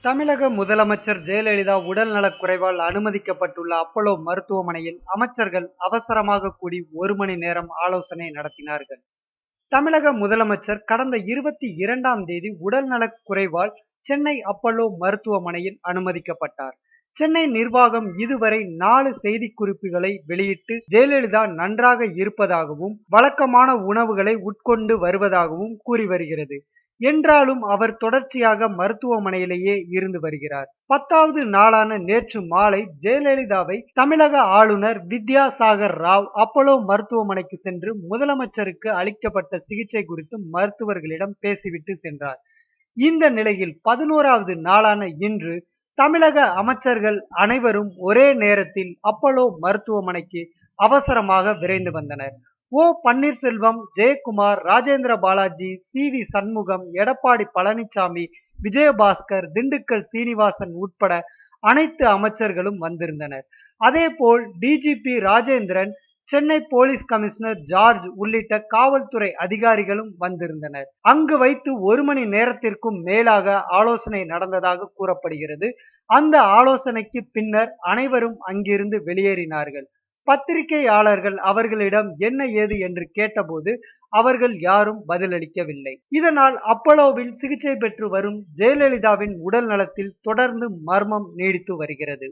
தமிழக முதலமைச்சர் ஜெயலலிதா உடல் நலக்குறைவால் அனுமதிக்கப்பட்டுள்ள அப்போலோ மருத்துவமனையில் அமைச்சர்கள் அவசரமாக கூடி 1 மணி நேரம் ஆலோசனை நடத்தினார்கள். தமிழக முதலமைச்சர் கடந்த 22ஆம் தேதி உடல் நலக்குறைவால் சென்னை அப்போலோ மருத்துவமனையில் அனுமதிக்கப்பட்டார். சென்னை நிர்வாகம் இதுவரை 4 செய்திக்குறிப்புகளை வெளியிட்டு ஜெயலலிதா நன்றாக இருப்பதாகவும் வழக்கமான உணவுகளை உட்கொண்டு வருவதாகவும் கூறி வருகிறது. என்றாலும் அவர் தொடர்ச்சியாக மருத்துவமனையிலேயே இருந்து வருகிறார். 10வது நாளான நேற்று மாலை ஜெயலலிதாவை தமிழக ஆளுநர் வித்யாசாகர் ராவ் அப்போலோ மருத்துவமனைக்கு சென்று முதலமைச்சருக்கு அளிக்கப்பட்ட சிகிச்சை குறித்து மருத்துவர்களிடம் பேசிவிட்டு சென்றார். இந்த நிலையில் 11வது நாளான இன்று தமிழக அமைச்சர்கள் அனைவரும் ஒரே நேரத்தில் அப்போலோ மருத்துவமனைக்கு அவசரமாக விரைந்து வந்தனர். ஓ. பன்னீர்செல்வம், ஜெயக்குமார், ராஜேந்திர பாலாஜி, சி.வி. சண்முகம், எடப்பாடி பழனிசாமி, விஜயபாஸ்கர், திண்டுக்கல் சீனிவாசன் உட்பட அனைத்து அமைச்சர்களும் வந்திருந்தனர். அதேபோல் DGP Rajendran, Chennai police commissioner George உள்ளிட்ட காவல்துறை அதிகாரிகளும் வந்திருந்தனர். அங்கு வைத்து 1 மணி நேரத்திற்கும் மேலாக ஆலோசனை நடந்ததாக கூறப்படுகிறது. அந்த ஆலோசனைக்கு பின்னர் அனைவரும் அங்கிருந்து வெளியேறினார்கள். பத்திரிகையாளர்கள் அவர்களிடம் என்ன ஏது என்று கேட்டபோது அவர்கள் யாரும் பதிலளிக்கவில்லை. இதனால் அப்போலோவில் சிகிச்சை பெற்று வரும் ஜெயலலிதாவின் உடல் நலத்தில் தொடர்ந்து மர்மம் நீடித்து வருகிறது.